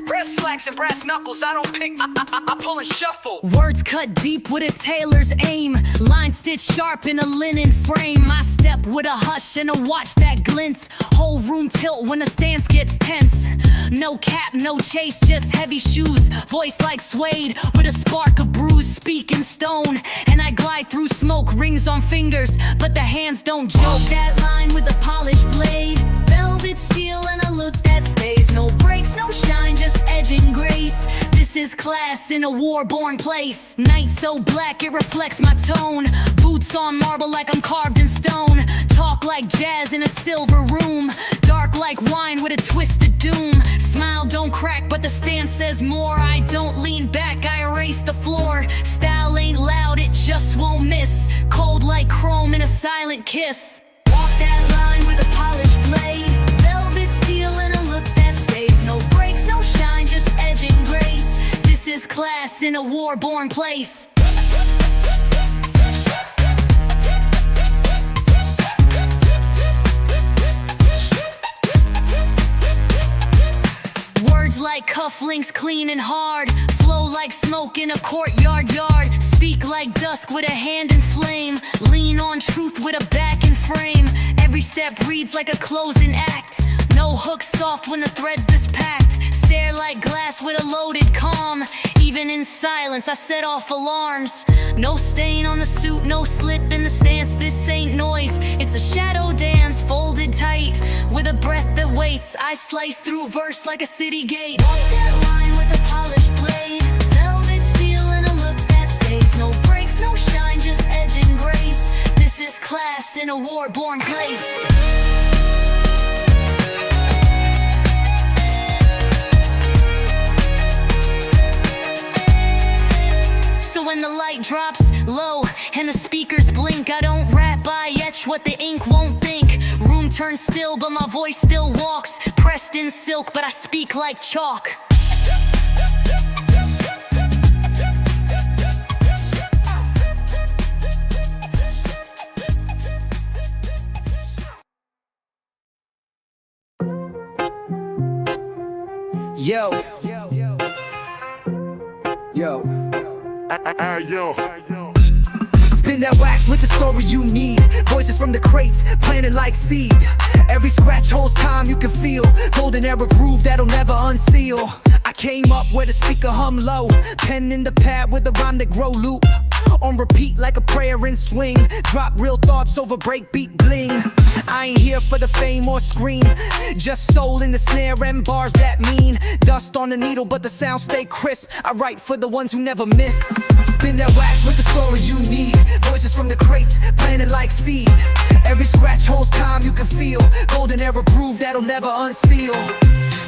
Brass slacks and brass knuckles, I don't pick, I pull and shuffle. Words cut deep with a tailor's aim, lines stitched sharp in a linen frame. I step with a hush and a watch that glints, whole room tilt when the stance gets tense. No cap, no chase, just heavy shoes, voice like suede with a spark of bruise, speaking stone. And I glide through smoke, rings on fingers, but the hands don't joke. That line with a polished blade, velvet steel and a look that stays. No breaks, no shine, just edge and grace. This is class in a war-born place. Night so black it reflects my tone, boots on marble like I'm carved in stone. Talk like jazz in a silver room, dark like wine with a twist of doom. Smile don't crack but the stance says more. I don't lean back, I erase the floor. Style ain't loud, it just won't miss. Cold like chrome in a silent kiss. Walk that line with a polished blade, velvet steel and a look that stays. No breaks, no shine, just edge and grace. This is class in a war-born place. Words like cufflinks, clean and hard, flow like smoke in a courtyard yard. Speak like dusk with a hand in flame, lean on truth with a back and frame. Every step reads like a closing act, no hook soft when the thread's this packed. Stare like glass with a loaded calm, even in silence I set off alarms. No stain on the suit, no slip in the stance. This ain't noise, it's a shadow dance, folded tight with a breath that waits. I slice through verse like a city gate. Walk that line with a polished blade, velvet steel and a look that stays. No breaks, no shine, just edge and grace. This is class in a war-born place. So when the light drops low and the speakers blink, I don't rap, I etch what the ink won't think. Room turns still but my voice still walks, pressed in silk but I speak like chalk. Yo. Yo. Spin that wax with the story you need. Voices from the crates, planted like seed. Every scratch holds time you can feel. Golden era groove that'll never unseal. I came up where the speaker hum low, pen in the pad with a rhyme that grow loop. On repeat like a prayer in swing, drop real thoughts over breakbeat bling. I ain't here for the fame or scream, just soul in the snare and bars that mean. Dust on the needle but the sound stay crisp. I write for the ones who never miss. Spin that wax with the story you need. Voices from the crates, planted like seed. Every scratch holds time you can feel. Golden era groove that'll never unseal.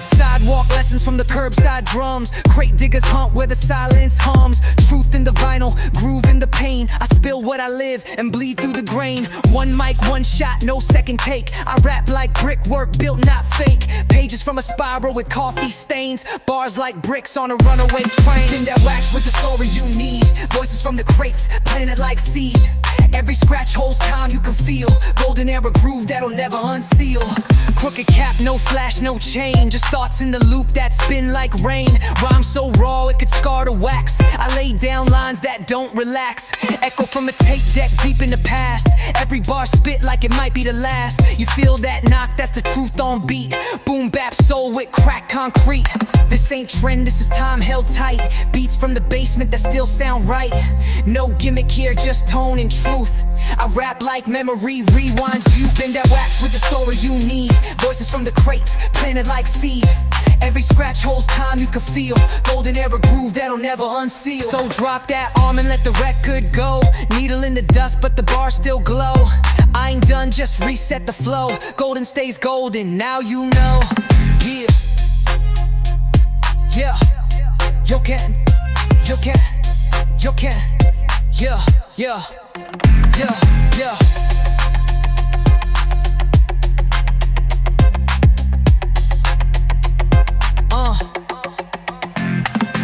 Sidewalk lessons from the curbside drums. Crate diggers hunt where the silence hums. Truth in the vinyl, groove in the pain. I spill what I live and bleed through the grain. One mic, one shot, no second take. I rap like brickwork, built not fake. Pages from a spiral with coffee stains. Bars like bricks on a runaway train. Spin that wax with the story you need. Voices from the crates, planted like seed. Every scratch holds time you can feel. Golden era groove that'll never unseal. Crooked cap, no flash, no chain. Just thoughts in the loop that spin like rain. Rhyme so raw it could scar the wax. I lay down lines that don't relax. Echo from a tape deck deep in the past. Every bar spit like it might be the last. You feel that knock, that's the truth on beat. Boom bap soul with crack concrete. This ain't trend, this is time held tight. Beats from the basement that still sound right. No gimmick here, just tone and truth. I rap like memory rewinds you. Spin that wax with the story you need. Voices from the crates, planted like seed. Every scratch holds time you can feel. Golden era groove that'll never unseal. So drop that arm and let the record go. Needle in the dust but the bars still glow. I ain't done, just reset the flow. Golden stays golden, now you know. Yeah. Yeah. Yo can. Yo can. Yo can. Yeah. Yeah. Yeah. Yeah.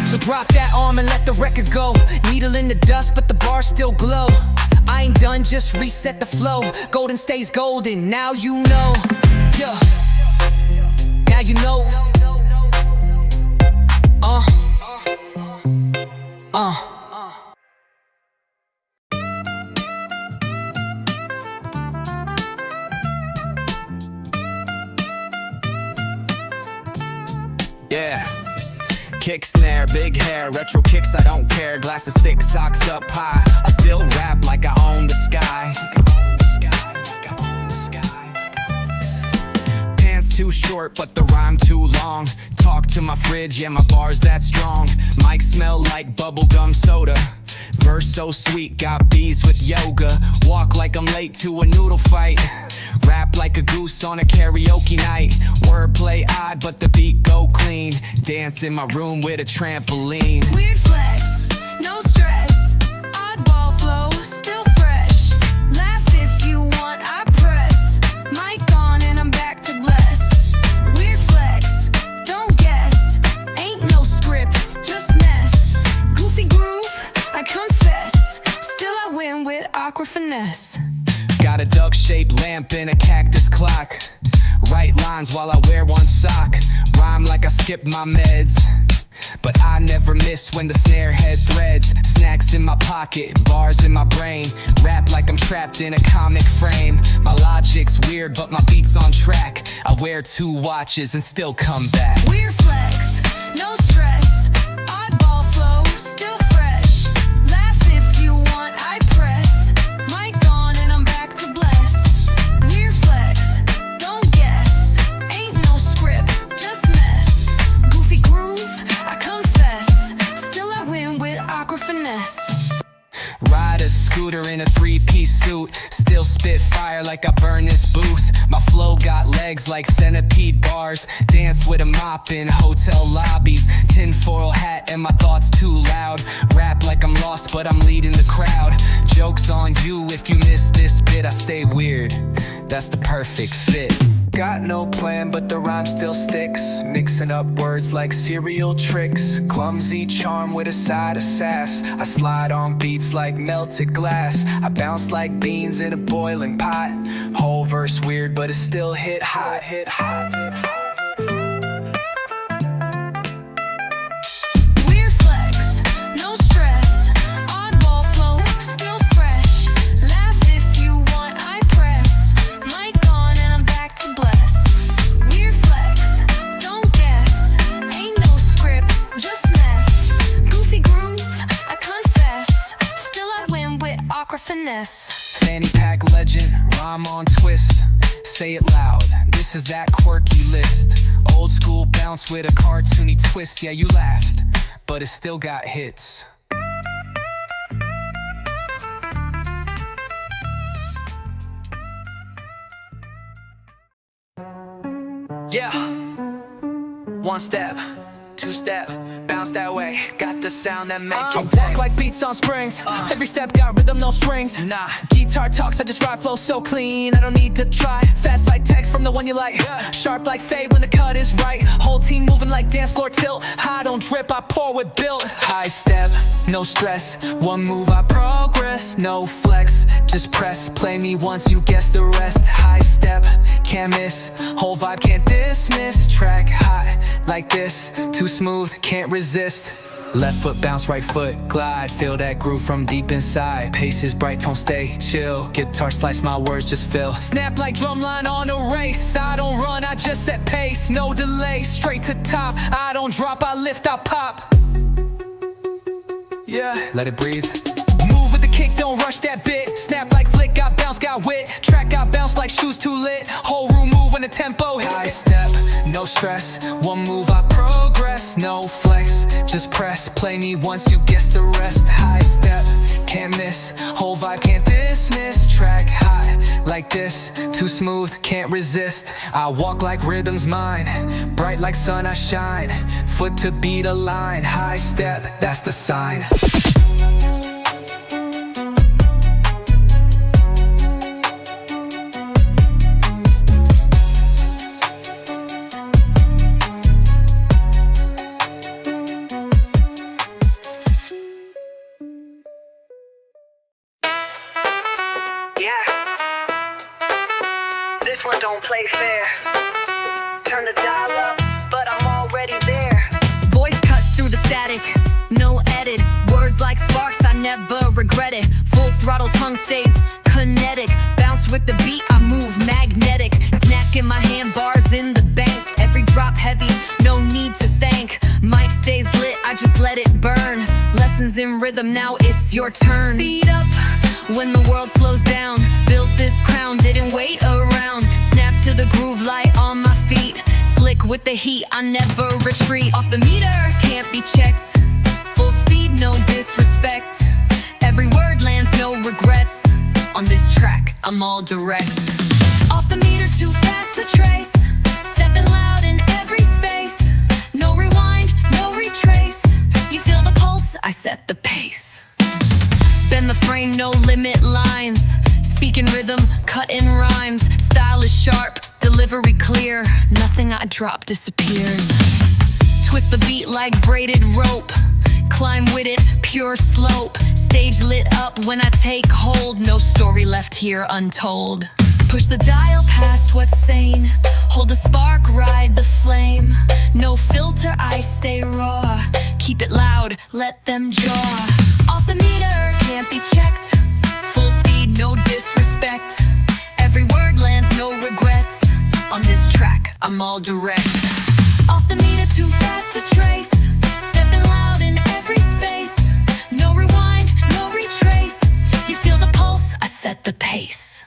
So drop that arm and let the record go. Needle in the dust but the bars still glow. I ain't done, just reset the flow. Golden stays golden, now you know. Yeah. Now you know. Yeah. Kick snare, big hair, retro kicks, I don't care. Glasses thick, socks up high. I still rap like I own the sky. Pants too short, but the rhyme too long. Talk to my fridge, yeah, my bars that strong. Mic smell like bubblegum soda. Verse so sweet, got bees with yoga. Walk like I'm late to a noodle fight. Rap like a goose on a karaoke night. Wordplay odd, but the beat go clean. Dance in my room with a trampoline. Weird flex, no stress. Oddball flow, still fresh. Laugh if you want, I press. Mic on and I'm back to bless. Weird flex, don't guess. Ain't no script, just mess. Goofy groove, I confess. Still I win with awkward finesse. Got a duck-shaped lamp and a cactus clock. Write lines while I wear one sock. Rhyme like I skipped my meds, but I never miss when the snare head threads. Snacks in my pocket, bars in my brain. Rap like I'm trapped in a comic frame. My logic's weird, but my beat's on track. I wear 2 watches and still come back. Weird flex, no stress. Oddball flow, still fresh. Laugh if you want, I press. Mic on and I'm back to bless. Weird flex, don't guess. Ain't no script, just mess. Goofy groove, I confess. Still I win with awkward finesse. Ride a scooter in a 3-piece suit. Still spit fire like I burn this booth. My flow got legs like centipede bars. Dance with a mop in hotel lobbies. Tinfoil hat and my thoughts too loud. Rap like I'm lost but I'm leading the crowd. Joke's on you if you miss this bit. I stay weird, that's the perfect fit. Got no plan but the rhyme still sticks. Mixing up words like cereal tricks. Clumsy charm with a side of sass. I slide on beats like melted glass. I bounce like beans in a boiling pot. Whole verse weird but it still hit hot. Weird flex, no stress. Oddball flow, still fresh. Laugh if you want, I press. Mic on and I'm back to bless. Weird flex, don't guess. Ain't no script, just mess. Goofy groove, I confess. Still I win with awkward finesse. Fanny pack legend, rhyme on twist. Say it loud, this is that quirky list. Old school bounce with a cartoony twist. Yeah, you laughed, but it still got hits. Yeah, 1 step, 2 step, bounce that way. Got the sound that make it walk like beats on springs. Every step got rhythm, no strings. Nah, Guitar talks, I just ride, flow so clean, I don't need to try. Fast like text from the one you like. Sharp like fade when the cut is right. Whole team moving like dance floor tilt. I don't drip, I pour with built. high step, no stress. 1 move, I progress. No flex, just press. Play me once, you guess the rest. High step, can't miss. Whole vibe can't dismiss. Track hot like this, too smooth, can't resist. Left foot bounce, right foot glide. Feel that groove from deep inside. Pace is bright, tone stay chill. Guitar slice, my words just fill. Snap like drumline on a race. I don't run, I just set pace. No delay, straight to top. I don't drop, I lift, I pop. Yeah, let it breathe. Move with the kick, don't rush that bit. Snap like flick, got bounce, got wit. Track got bounce like shoes too lit. Whole room move when the tempo hit. High step, no stress. 1 move, I progress. No flex, just press. Play me once, you guess the rest. High step, can't miss. Whole vibe can't dismiss. Track hot like this, too smooth, can't resist. I walk like rhythm's mine. Bright like sun, I shine. Foot to beat a line. High step, that's the sign. This one don't play fair. Turn the dial up, but I'm already there. Voice cuts through the static, no edit. Words like sparks, I never regret it. Full throttle, tongue stays kinetic. Bounce with the beat, I move magnetic. Snack in my hand, bars in the bank. Every drop heavy, no need to thank. just let it burn. Lessons in rhythm, now it's your turn. Speed up when the world slows down. Built this crown, didn't wait around. Snap to the groove, light on my feet. Slick with the heat, I never retreat. Off the meter, can't be checked. Full speed, no disrespect. Every word lands, no regrets. On this track, I'm all direct. Off the meter, too fast to trace. Stepping loud in every space. No rewind, no retrace. You feel the pulse, I set the pace. Bend the frame, no limit lines. Speaking rhythm, cutting rhymes. Style is sharp, delivery clear. Nothing I drop disappears. Twist the beat like braided rope. Climb with it, pure slope. Stage lit up when I take hold. No story left here untold. Push the dial past what's sane. Hold the spark, ride the flame. No filter, I stay raw. Keep it loud, let them draw. Off the meter, can't be checked. Full speed, no disrespect. Every word lands, no regrets. On this track, I'm all direct. Off the meter, too fast to trace. Stepping loud in every space. No rewind, no retrace. You feel the pulse, I set the pace.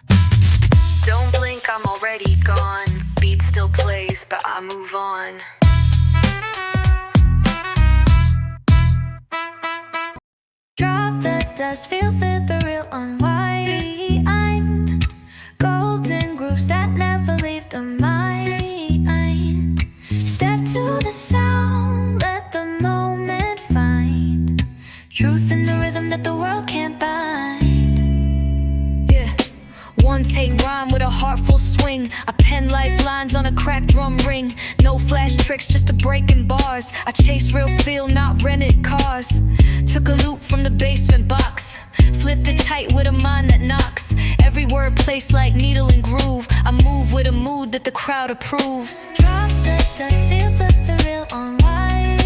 Don't blink, I'm already gone. Beat still plays, but I move on. Drop the dust, feel the real unwind. Golden grooves that never leave the mind. Step to the sound, let the moment find truth in the rhythm that the world can't bind. Yeah. One take rhyme with a heartful swing. I pen lifelines on a cracked drum ring. No flash tricks, just a breaking bars. I chase real feel, not rented cars. Took a loop from the basement box. Flipped it tight with a mind that knocks. Every word placed like needle and groove. I move with a mood that the crowd approves. Drop the dust, feel the real unwind.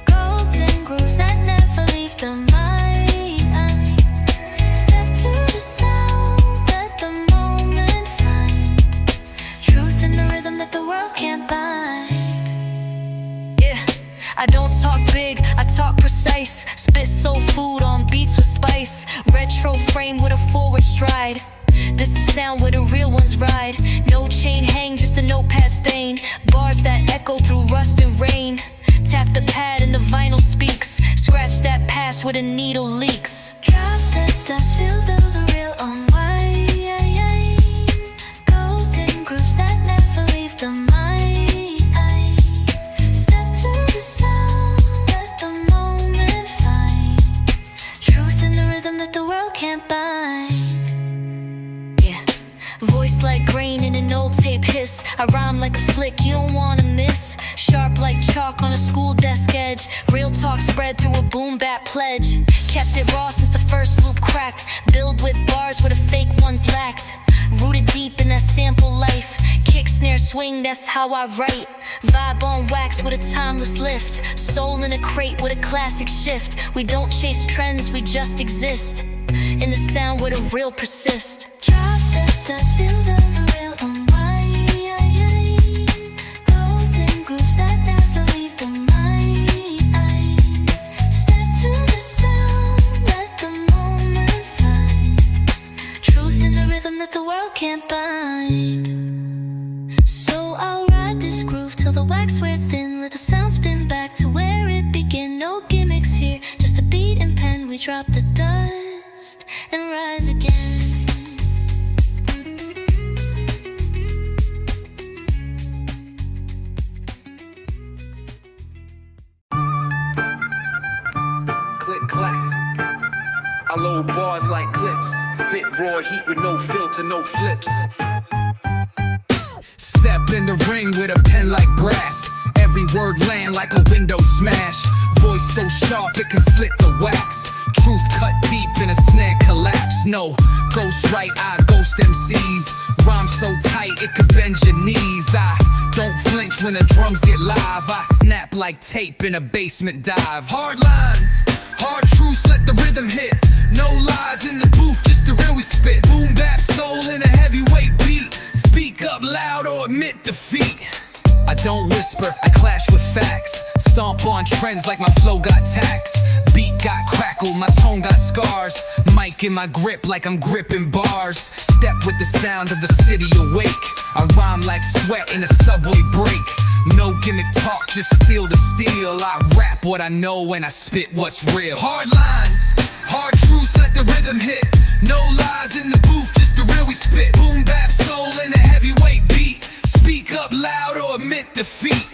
Golden grooves that never leave the mind. Step to the sound, let the moment find truth in the rhythm that the world can't bind. Yeah, I don't talk big, I talk precise. Spit soul food on beats with spice. Retro frame with a forward stride. This is sound where the real ones ride. No chain hang, just a notepad stain. Bars that echo through rust and rain. Tap the pad and the vinyl speaks. Scratch that past where the needle leaks. Drop the dust, feel the real unwind. Golden grooves that never leave the mind. Step to the sound, let the moment find truth in the rhythm that the world can't bind. Yeah, voice like grain in an old tape hiss. I rhyme like a flick you don't wanna miss. Sharp like chalk on a school desk edge. Real talk spread through a boom bap pledge. Kept it raw since the first loop cracked. Build with bars where the fake ones lacked. Rooted deep in that sample life. Kick, snare, swing, that's how I write. Vibe on wax with a timeless lift. Soul in a crate with a classic shift. We don't chase trends, we just exist in the sound where the real persist. Drop the dust, feel the real unwind. Golden grooves that never leave the mind. Step to the sound, let the moment find truth in the rhythm that the world can't bind. So I'll ride this groove till the wax wear thin. Let the sound spin back to where it began. No gimmicks here, just a beat and pen. We drop the dust and rise again. Click clack. I load bars like clips. Spit raw heat with no filter, no flips. Step in the ring with a pen like brass. Every word land like a window smash. Voice so sharp it can slit the wax. Truth cut deep in a snare collapse. No, ghost right, I ghost MCs. Rhyme so tight it could bend your knees. I don't flinch when the drums get live. I snap like tape in a basement dive. Hard lines, hard truths, let the rhythm hit. No lies in the booth, just the real we spit. Boom bap soul in a heavyweight beat. Speak up loud or admit defeat. I don't whisper, I clash with facts. stomp on trends like my flow got tax. Beat got crackle, my tone got scars. Mic in my grip like I'm gripping bars. Step with the sound of the city awake. I rhyme like sweat in a subway break. No gimmick talk, just steal the steel. I rap what I know and I spit what's real. Hard lines, hard truths, let the rhythm hit. No lies in the booth, just the real we spit. Boom bap soul in a heavyweight beat. Speak up loud or admit defeat.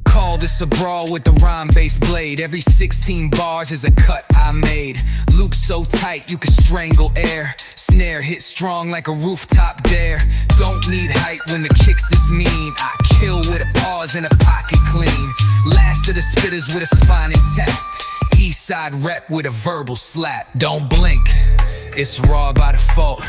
Call this a brawl with the rhyme-based blade. Every 16 bars is a cut I made. Loop so tight you can strangle air. Snare hit strong like a rooftop dare. Don't need hype when the kicks this mean. I kill with a pause and a pocket clean. Last of the spitters with a spine intact. East side rep with a verbal slap. Don't blink, it's raw by default.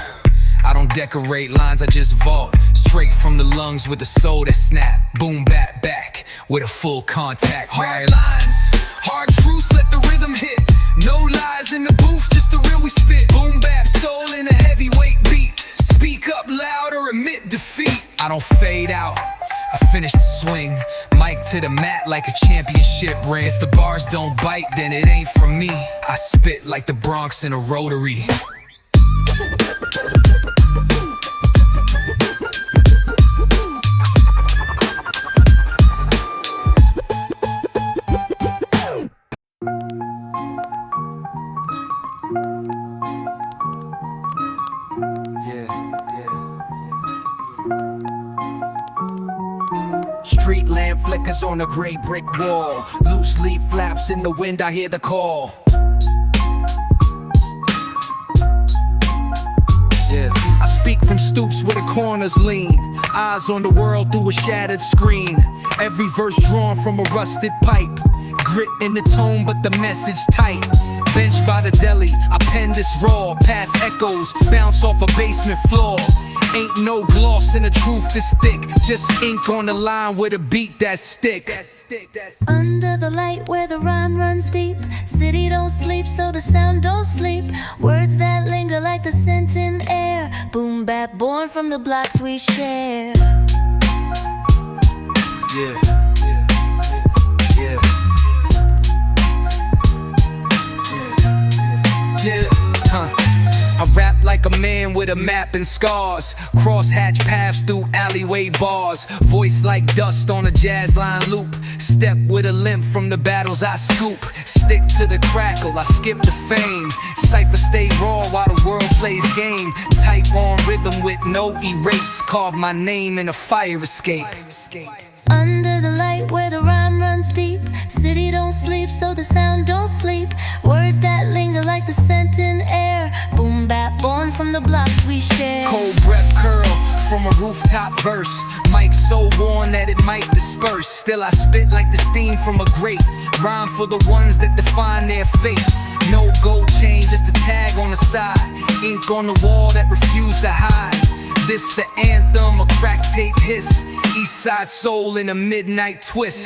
I don't decorate lines, I just vault. Straight from the lungs with a soul that snap. Boom bap back with a full contact. Hard lines, hard truths, let the rhythm hit. No lies in the booth, just the real we spit. Boom bap soul in a heavyweight beat. Speak up loud or admit defeat. I don't fade out, I finish the swing. Mic to the mat like a championship ring. If the bars don't bite, then it ain't from me. I spit like the Bronx in a rotary. Street lamp flickers on a gray brick wall. Loose leaf flaps in the wind, I hear the call. I speak from stoops where the corners lean. Eyes on the world through a shattered screen. Every verse drawn from a rusted pipe. Grit in the tone but the message tight. Bench by the deli, I pen this raw. Past echoes, bounce off a basement floor. Ain't no gloss in the truth this thick. Just ink on the line with a beat that stick. Under the light where the rhyme runs deep. City don't sleep so the sound don't sleep. Words that linger like the scent in air. Boom bap born from the blocks we share. Yeah. I rap like a man with a map and scars. Crosshatch paths through alleyway bars. Voice like dust on a jazz line loop. Step with a limp from the battles I scoop. Stick to the crackle, I skip the fame. Cypher stay raw while the world plays game. Type on rhythm with no erase. Carve my name in a fire escape. Under the light where the rhyme runs deep. City don't sleep so the sound don't sleep. Words that linger like the scent in air. Boom bap born from the blocks we share. Cold breath curl from a rooftop verse. Mic so worn that it might disperse. Still I spit like the steam from a grate. Rhyme for the ones that define their fate. No gold chain, just a tag on the side. Ink on the wall that refuse to hide. This the anthem, a crack tape hiss. East side soul in a midnight twist.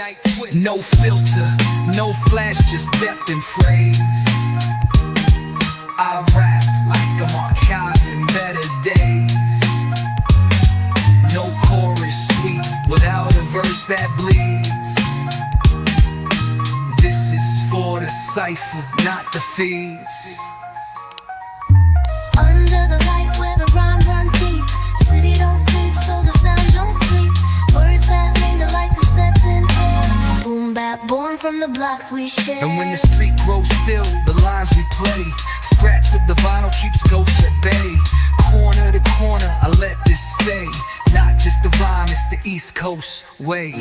No filter, no flash, just depth and phrase. I rap like I'm archiving better days. No chorus sweet without a verse that bleeds. This is for the cipher, not the feeds. Under the light where the rhyme runs deep. City don't sleep so the sound don't sleep. Words that linger like the scent in air. Boom bap born from the blocks we share. And when the street grows still, the lines we play. Scratch of the vinyl keeps ghosts at bay. Corner to corner, I let this stay. Not just the rhyme, it's the East Coast way.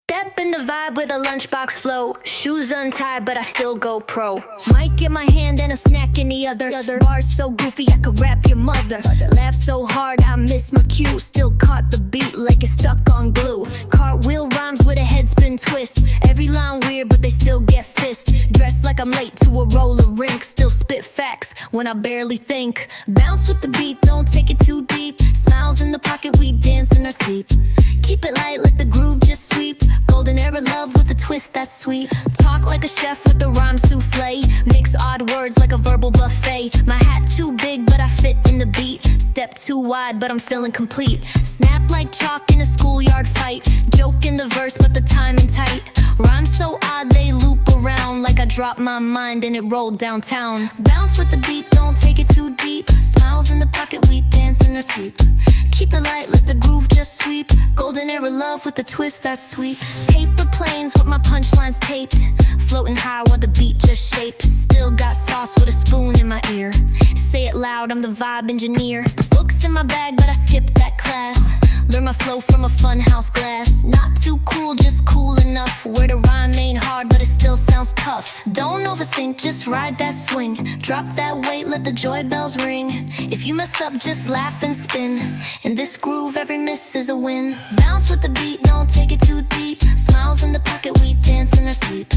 Step in the vibe with a lunchbox flow. Shoes untied, but I still go pro. Mic in my hand and a snack in the other. Bars so goofy I could rap your mother. Laugh so hard I miss my cue. Still caught the beat like it's stuck on glue. Cartwheel rhymes with a headspin twist. Every line weird, but they still get fist. Dressed like I'm late to a roller rink. Still spit facts when I barely think. Bounce with the beat, don't take it too deep. Smiles in the pocket, we dance in our sleep. Keep it light, let the groove just sweep. Golden era love with the twist that's sweet. Talk like a chef with a rhyme souffle. Mix odd words like a verbal buffet. My hat too big but I fit in the beat. Step too wide but I'm feeling complete. Snap like chalk in a schoolyard fight. Joke in the verse but the timing tight. Rhyme so odd they loop around like I dropped my mind and it rolled downtown. Bounce with the beat, don't take it too deep. Smiles in the pocket, we dance in our sleep. Keep it light, let the groove just sweep. Golden era love with the twist that's sweet. Paper planes with my punchlines taped. Floating high while the beat just shapes. Still got sauce with a spoon in my ear. Say it loud, I'm the vibe engineer. Books in my bag but I skipped that class. Learn my flow from a funhouse glass. Not too cool, just cool enough. Where the rhyme ain't hard but it still sounds tough. Don't overthink, just ride that swing. Drop that weight, let the joy bells ring. If you mess up, just laugh and spin. In this groove, every miss is a win. Bounce with the beat, don't take it too deep. Smiles in the pocket, we dance in our sleep.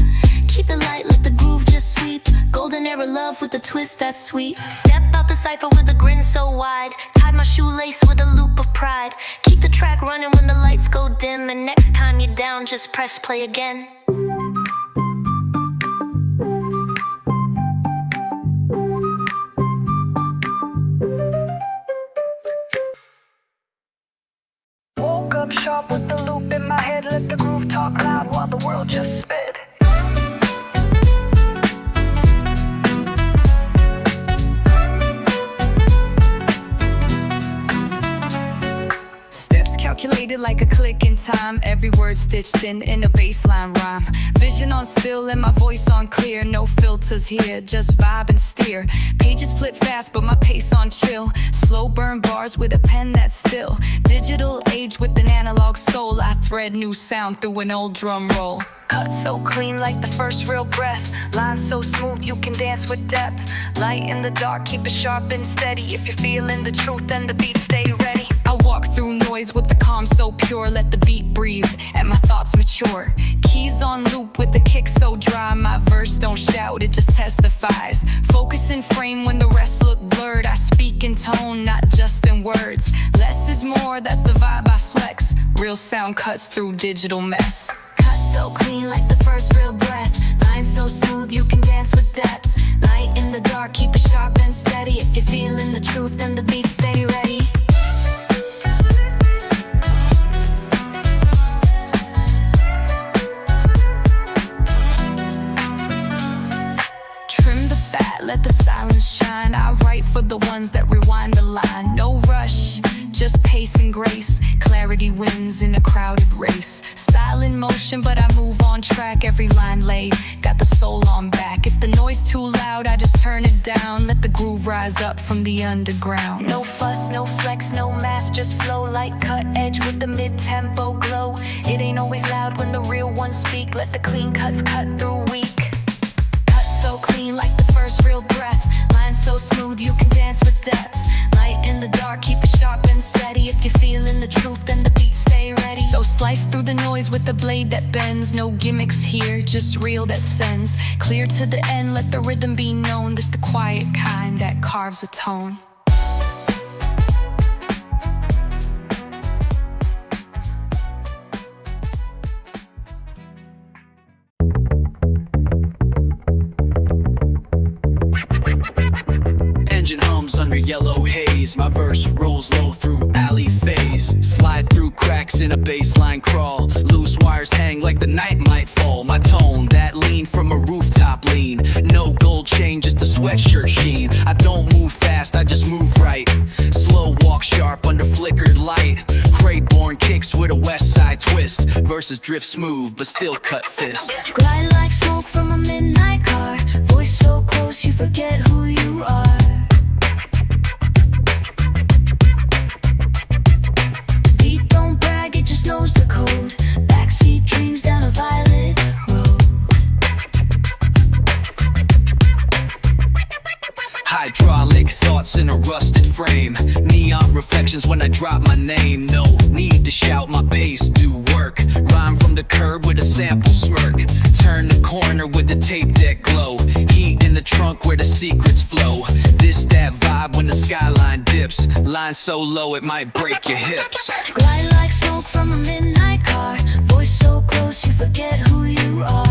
Keep it light, let the groove just sweep. Golden era love with a twist that's sweet. Step out the cypher with a grin so wide. Tie my shoelace with a loop of pride. Keep the track running when the lights go dim. And next time you're down, just press play again. Woke up sharp with the loop in my head. Let the groove talk loud while the world just sped. Calculated like a click in time. Every word stitched in a baseline rhyme. Vision on still and my voice on clear. No filters here, just vibe and steer. Pages flip fast but my pace on chill. Slow burn bars with a pen that's still. Digital age with an analog soul. I thread new sound through an old drum roll. Cut so clean like the first real breath. Lines so smooth you can dance with depth. Light in the dark, keep it sharp and steady. If you're feeling the truth, then the beat stay ready. I walk through noise with the calm so pure. Let the beat breathe and my thoughts mature. Keys on loop with the kick so dry. My verse don't shout, it just testifies. Focus in frame when the rest look blurred. I speak in tone, not just in words. Less is more, that's the vibe I flex. Real sound cuts through digital mess. Cut so clean like the first real breath. Lines so smooth you can dance with depth. Light in the dark, keep it sharp and steady. If you're feeling the truth, then the beat stay ready. Let the silence shine. I write for the ones that rewind the line. No rush, just pace and grace. Clarity wins in a crowded race. Style in motion, but I move on track. Every line laid, got the soul on back. If the noise too loud, I just turn it down. Let the groove rise up from the underground. No fuss, no flex, no mask, just flow like cut edge with the mid-tempo glow. It ain't always loud when the real ones speak. Let the clean cuts cut through weak. So clean like the first real breath. Lines so smooth you can dance with depth. Light in the dark, keep it sharp and steady. If you're feeling the truth, then the beat stay ready. So slice through the noise with the blade that bends. No gimmicks here, just real that sends. Clear to the end, let the rhythm be known. This the quiet kind that carves a tone. Under yellow haze, my verse rolls low through alley phase. Slide through cracks in a baseline crawl. Loose wires hang like the night might fall. My tone, that lean from a rooftop lean. No gold chain, just a sweatshirt sheen. I don't move fast, I just move right. Slow walk sharp under flickered light. Crate-born kicks with a west side twist. Verses drift smooth, but still cut fist. Glide like smoke from a midnight car. Voice so close you forget who you are. Knows the code. Backseat dreams down a violet road. Hydraulic thoughts in a rusted frame. Neon reflections when I drop my name. No need to shout, my bass do work. Rhyme from the curb with a sample smirk. Turn the corner with the tape deck glow. Heat in the trunk where the secrets flow. This that vibe when the skyline dips. Line so low it might break your hips. Glide like smoke from a midnight car. Voice so close you forget who you are.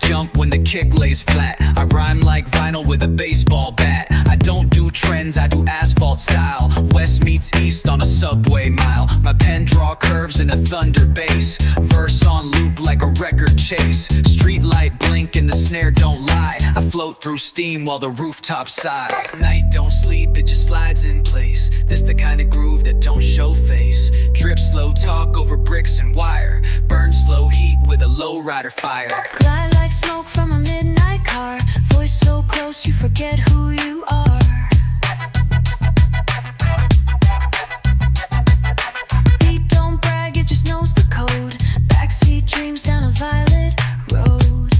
jump when the kick lays flat. I rhyme like vinyl with a baseball bat. I don't do trends, I do asphalt style. West meets east on a subway mile. My pen draw curves in a thunder bass. Verse on loop like a record chase. Street light blink and the snare don't lie. I float through steam while the rooftops sigh. Night don't sleep, it just slides in place. This the kind of groove that don't show face. Drip slow talk over bricks and wire. Burn slow heat with a lowrider fire. Glide like smoke from a midnight car. Voice so close you forget who you are. Beat don't brag, it just knows the code. Backseat dreams down a violet road.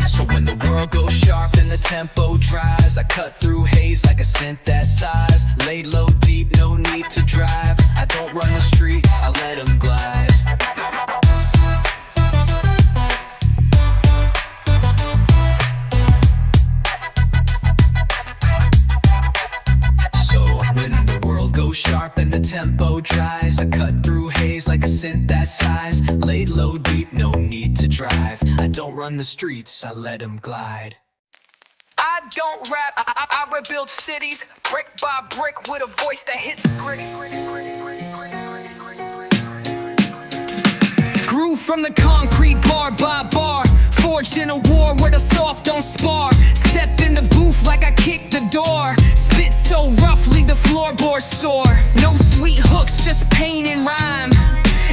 So when the world goes sharp and the tempo dries, I cut through haze like a synth that sighs. Laid low deep, no need to drive. I don't run the streets, I let them glide. Sharp and the tempo dries. I cut through haze like a synth that sighs. Laid low deep, no need to drive. I don't run the streets, I let them glide. I don't rap, I rebuild cities brick by brick with a voice that hits gritty. Grew from the concrete bar by bar. Forged in a war where the soft don't spar. Step in the booth like I kicked the door. Spit so rough, leave the floorboard sore. No sweet hooks, just pain and rhyme.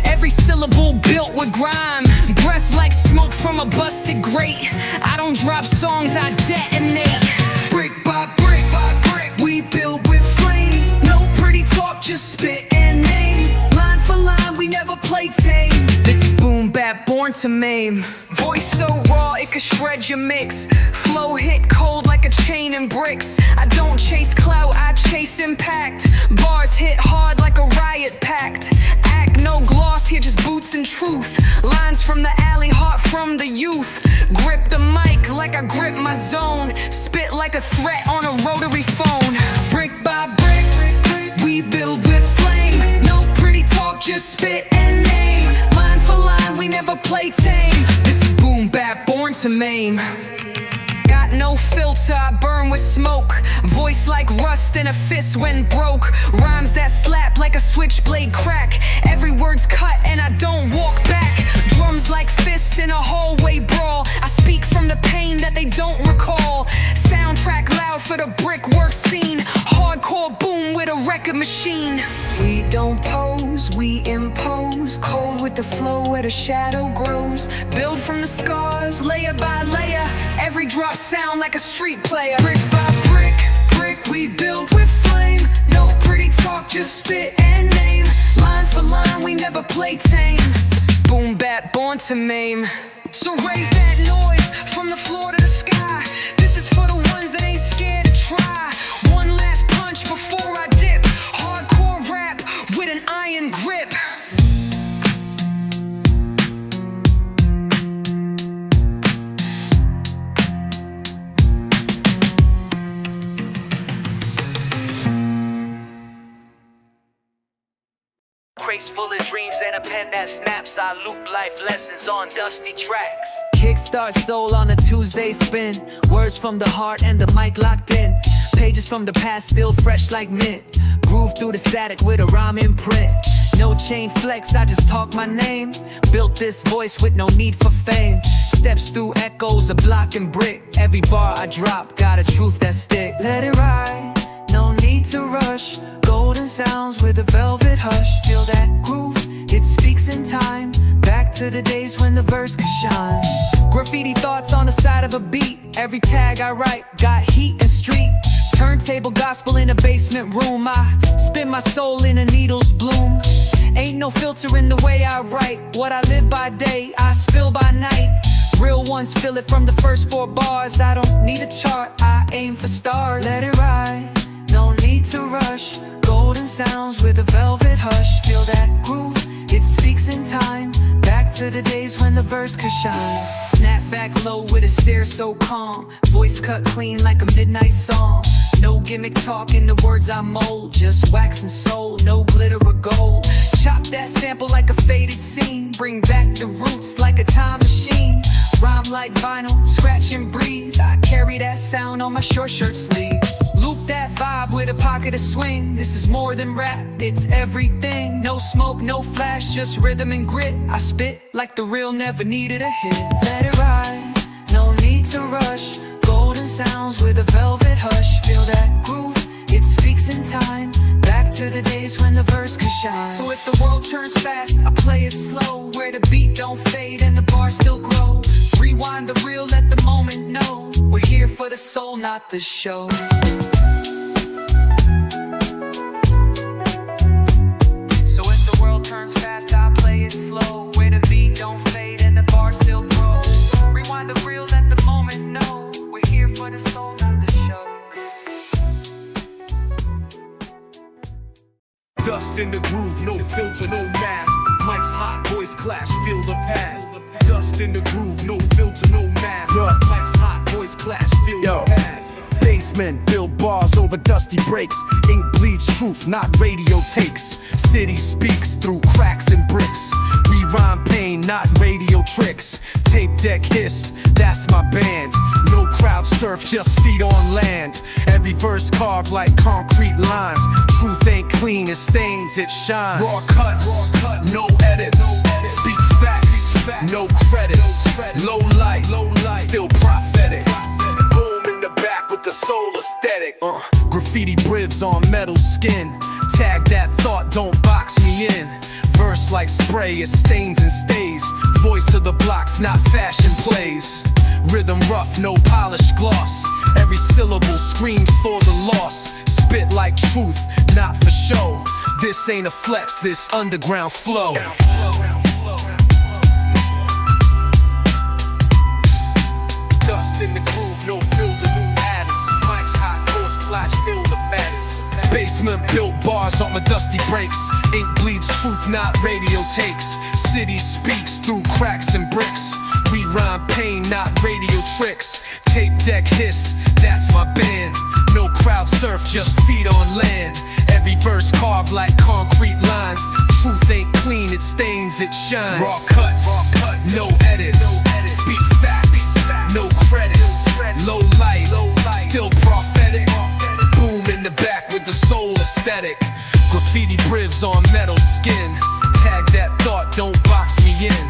Every syllable built with grime. Breath like smoke from a busted grate. I don't drop songs, I detonate. Brick by brick, we build with flame. No pretty talk, just spit and name. Line for line, we never play tame. This is boom bap, born to maim. Voice so raw it could shred your mix. Flow hit cold like a chain and bricks. I don't chase clout, I chase impact. Bars hit hard like a riot pact. Act no gloss, here just boots and truth. Lines from the alley, heart from the youth. Grip the mic like I grip my zone. Spit like a threat on a rotary phone. Brick by brick, we build with flame. No pretty talk, just spit and name. Line for line, we never play tame. This is boom bap, born to maim. Got no filter, I burn with smoke. Voice like rust and a fist when broke. Rhymes that slap like a switchblade crack. Every word's cut and I don't walk back. Drums like fists in a hallway brawl. I speak from the pain that they don't recall. Soundtrack loud for the brickwork scene. Hardcore boom with a record machine. We don't pose, we impose. Cold with the flow where the shadow grows. Build from the scars, layer by layer. Every drop sound like a street player. Brick by brick, we build with flame. No pretty talk, just spit and name. Line for line, we never play tame. It's boom bap, born to maim. So raise that noise from the floor to the sky. This is for the ones that ain't scared to try. One last punch before I dip. Hardcore rap with an iron grip. Crates full of dreams and a pen that snaps. I loop life lessons on dusty tracks. Kickstart soul on a Tuesday spin. Words from the heart and the mic locked in. Pages from the past still fresh like mint. Groove through the static with a rhyme imprint. No chain flex, I just talk my name. Built this voice with no need for fame. Steps through echoes of block and brick. Every bar I drop got a truth that stick. Let it ride, no need to rush. Golden sounds with a velvet hush. Feel that groove, it speaks in time. Back to the days when the verse could shine. Graffiti thoughts on the side of a beat. Every tag I write got heat and street. Turntable gospel in a basement room. I spin my soul in a needle's bloom. Ain't no filter in the way I write. What I live by day, I spill by night. Real ones feel it from the first 4 bars. I don't need a chart, I aim for stars. Let it ride, no need to rush. Golden sounds with a velvet hush. Feel that groove, it speaks in time. Back to the days when the verse could shine. Snap back low with a stare so calm. Voice cut clean like a midnight song. No gimmick talk in the words I mold. Just wax and soul, no glitter or gold. Chop that sample like a faded scene. Bring back the roots like a time machine. Rhyme like vinyl, scratch and breathe. I carry that sound on my short shirt sleeve. Loop that vibe with a pocket of swing. This is more than rap, it's everything. No smoke, no flash, just rhythm and grit. I spit like the real, never needed a hit. Let it ride, no need to rush. Golden sounds with a velvet hush. Feel that groove, it speaks in time. Back to the days when the verse could shine. So if the world turns fast, I play it slow. Where the beat don't fade and the bars still grow. Rewind the reel, let the moment know. We're here for the soul, not the show. So if the world turns fast, I play it slow. Where the beat don't fade and the bars still grow. Rewind the reel, let the moment know. We're here for the soul, not the show. Dust in the groove, no filter, no mask. Mike's hot voice clash, feel the past. Dust in the groove, no filter, no mask. Mike's hot voice clash, feel the past. Basement, build bars over dusty breaks. Ink bleeds truth, not radio takes. City speaks through cracks and bricks. We rhyme pain, not radio tricks. Tape deck hiss, that's my band. No crowd surf, just feet on land. Every verse carved like concrete lines. Truth ain't clean, it stains, it shines. Raw cuts, no edits. Speak facts, no credits. Low light, still prophetic. Boom in the back with the soul aesthetic. Graffiti bribs on metal skin. Tag that thought, don't box me in. Verse like spray, it stains and stays. Voice of the blocks, not fashion plays. Rhythm rough, no polished gloss. Every syllable screams for the loss. Spit like truth, not for show. This ain't a flex, this underground flow. Dust in the groove, no filter, new adders. Mike's hot voice clash, feel the baddest. Basement built bars on my dusty breaks. Ink bleeds truth, not radio takes. City speaks through cracks and bricks. We rhyme pain, not radio tricks. Tape deck hiss, that's my band. No crowd surf, just feet on land. Every verse carved like concrete lines. Truth ain't clean, it stains, it shines. Raw cuts, no edits. Speak facts, no credits. Low light, still prophetic. Boom in the back with the soul aesthetic. Graffiti bribs on metal skin. Tag that thought, don't box me in.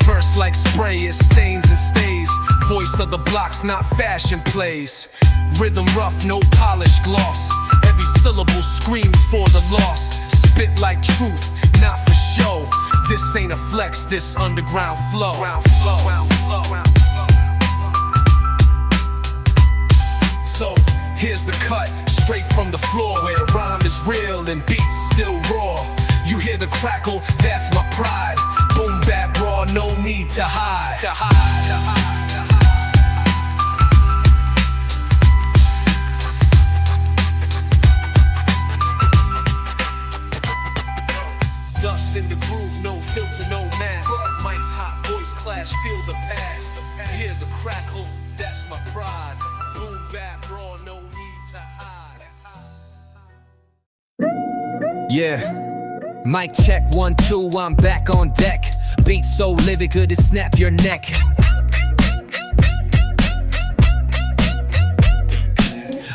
Verse like spray, it stains and stays. Voice of the blocks, not fashion plays. Rhythm rough, no polished gloss. Every syllable screams for the lost. Spit like truth, not for show. This ain't a flex, this underground flow. So here's the cut, straight from the floor, where rhyme is real and beats still raw. You hear the crackle, that's my pride. Boom bap raw, no need to hide. Dust in the groove, no filter, no mask. Mike's hot voice clash, feel the past. Hear the crackle, that's my pride. Boom bap raw, no need to hide. Yeah. Mic check 1 2, I'm back on deck. Beat so livid, good to snap your neck.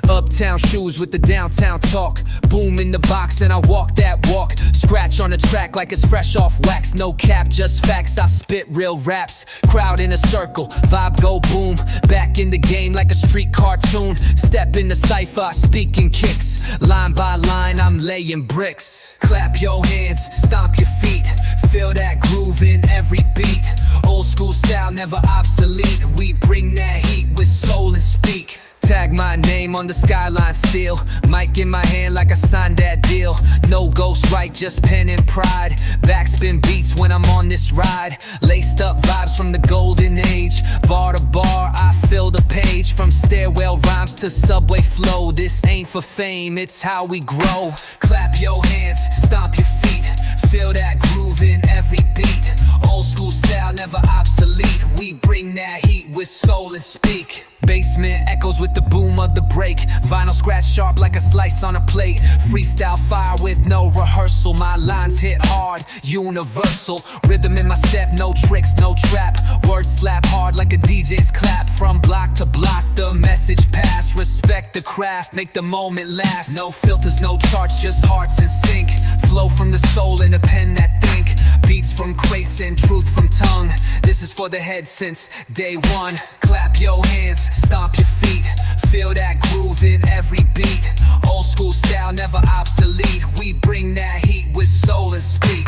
Uptown shoes with the downtown talk. Boom in the box and I walk that walk. Scratch on the track like it's fresh off wax. No cap, just facts, I spit real raps. Crowd in a circle, vibe go boom. Back in the game like a street cartoon. Step in the cypher, I speak in kicks. Line by line, I'm laying bricks. Clap your hands, stomp your feet. Feel that groove in every beat. Old school style, never obsolete. We bring that heat with soul and speak. Tag my name on the skyline still. Mic in my hand like I signed that deal. No ghost right, just pen and pride. Backspin beats when I'm on this ride. Laced up vibes from the golden age. Bar to bar, I fill the page. From stairwell rhymes to subway flow. This ain't for fame, it's how we grow. Clap your hands, stomp your feet. Feel that groove in every beat. Old school style, never obsolete. We bring that heat with soul and speak. basement echoes with the boom of the break. Vinyl scratch sharp like a slice on a plate. Freestyle fire with no rehearsal. My lines hit hard, universal. Rhythm in my step, no tricks, no trap. Words slap hard like a DJ's clap. From block to block, the message pass. Respect the craft, make the moment last. No filters, no charts, just hearts in sync. Flow from the soul in a pen that think. Beats from crates and truth from tongue. This is for the head since day one. Clap your hands, stomp your feet. Feel that groove in every beat. Old school style, never obsolete. We bring that heat with soul and speak.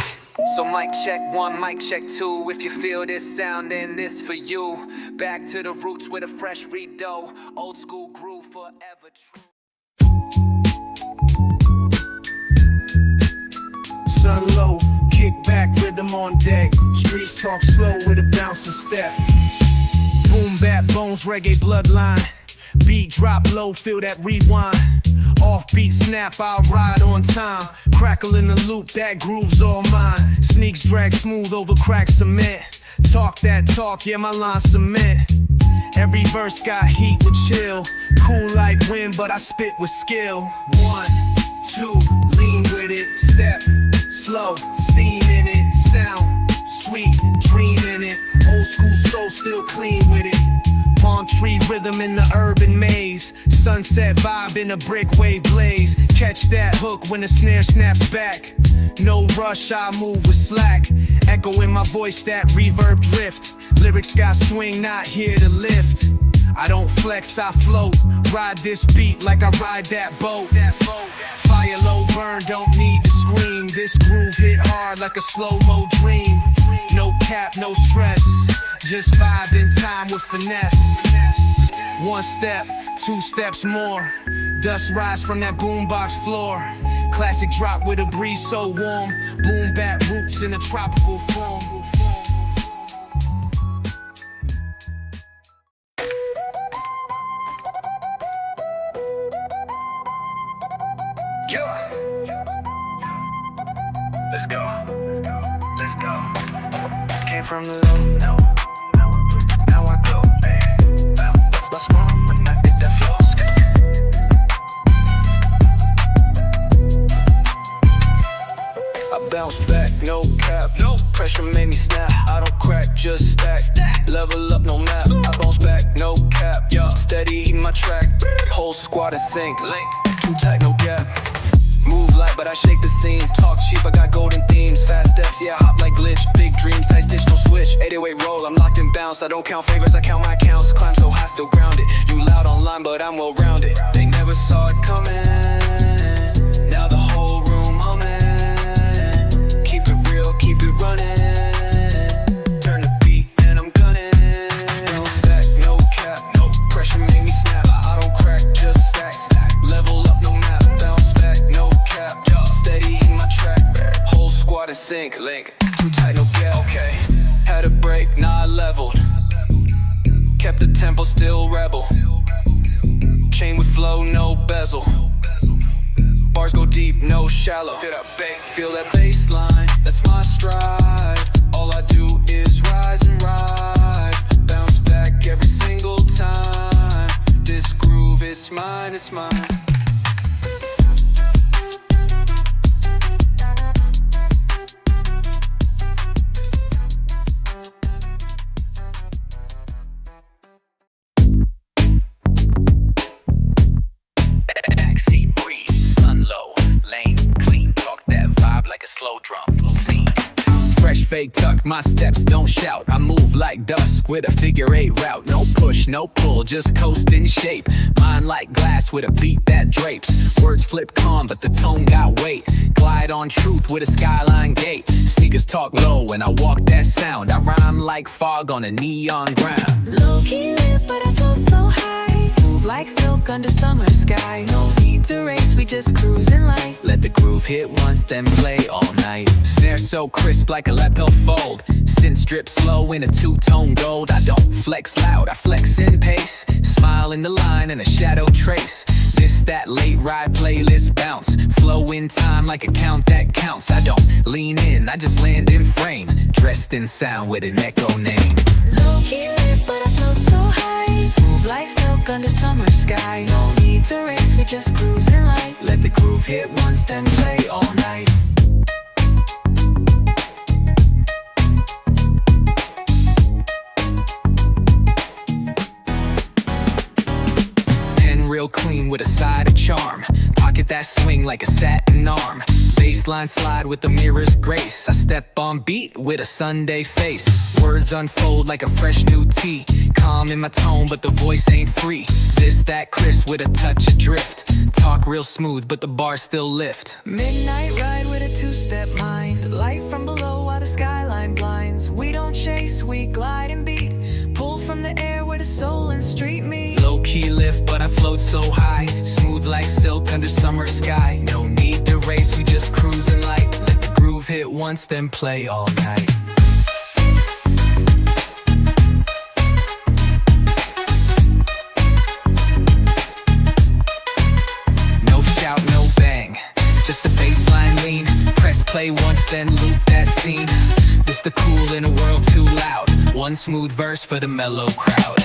So mic check 1, mic check 2. If you feel this sound, then this for you. Back to the roots with a fresh redo. Old school groove forever true. Sun low, kick back, rhythm on deck. Streets talk slow with a bouncing step. Boom bap, bones, reggae bloodline. Beat drop low, feel that rewind. Offbeat snap, I'll ride on time. Crackle in the loop, that groove's all mine. Sneaks drag smooth over cracked cement. Talk that talk, yeah, my line cement. Every verse got heat with chill. Cool like wind, but I spit with skill. 1, 2, lean with it. Step, slow, steam in it. Sound, sweet, dream in it. Old school soul, still clean with it. Palm tree rhythm in the urban maze. Sunset vibe in a brick wave blaze. Catch that hook when the snare snaps back. No rush, I move with slack. Echo in my voice, that reverb drift. Lyrics got swing, not here to lift. I don't flex, I float. Ride this beat like I ride that boat. Fire low burn, don't need to scream. This groove hit hard like a slow-mo dream. No cap, no stress. Just vibe in time with finesse. 1 step, 2 steps more. Dust rise from that boombox floor. Classic drop with a breeze so warm. Boom bap roots in a tropical form. Yeah. Let's go. Let's go. Came from the low, no. Now I go, ayy. Lost my room when I hit that flow. I bounce back, no cap, no pressure made me snap. I don't crack, just stack. Level up, no map. I bounce back, no cap, yeah. Steady, eating my track. Whole squad in sync, link. Too tight, no gap. Move light, but I shake the scene. Talk cheap, I got golden themes. Fast steps, yeah, I hop like glitch. Big dreams, tight stitch, no switch. 808 roll, I'm locked in bounce. I don't count favors, I count my counts. Climb so high, still grounded. You loud online, but I'm well rounded. They never saw it coming. Now the whole room humming. Keep it real, keep it running. Turn the beat and I'm gunning. No stack, no cap, no pressure make me snap. I don't crack, just stack. Level up, no map. Bounce back, no cap. Steady in my track. Whole squad in sync, link. Too tight, no gap. Okay, had a break, now I leveled. Kept the tempo, still rebel. Chain with flow, no bezel. Bars go deep, no shallow. Fit up, bait, feel that bass line. That's my stride. All I do is rise and ride. Bounce back every single time. This groove is mine, it's mine. Backseat breeze, sun low, lane clean, talk that vibe like a slow drum scene. Fresh fake tuck, my steps don't shout. I move like dusk with a figure 8 route. No push, no pull, just coast in shape. Mind like glass with a beat that drapes. Words flip calm, but the tone got weight. Glide on truth with a skyline gate. Sneakers talk low when I walk that sound. I rhyme like fog on a neon ground. Low-key lit, but I float so high. Smooth like silk under summer sky. No need to race, we just cruising light. Let the groove hit once, then play all night. Snare so crisp like a lapel fold. Synths drip slow in a two-tone gold. I don't flex loud, I flex in pace. Smile in the line and a shadow trace. This, that late ride playlist bounce. Flow in time like a count that counts. I don't lean in, I just land in frame. Dressed in sound with an echo name. Low key lift, but I float so high. Smooth like silk under summer sky. No need to race, we just cruising light. Let the groove hit once, then play all night. Pen real clean with a side of charm. Pocket that swing like a satin arm. Baseline slide with the mirror's grace. I step on beat with a Sunday face. Words unfold like a fresh new tea. Calm in my tone, but the voice ain't free. This, that crisp with a touch of drift. Talk real smooth, but the bars still lift. Midnight ride with a two-step mind. Light from below while the skyline blinds. We don't chase, we glide and beat. Pull from the air where the soul and street meet. Low-key lift, but I float so high. Smooth like silk under summer sky. No need to race, we just cruising light. Let the groove hit once, then play all night. No shout, no bang, just a baseline lean. Press play once, then loop that scene. This the cool in a world too loud. One smooth verse for the mellow crowd.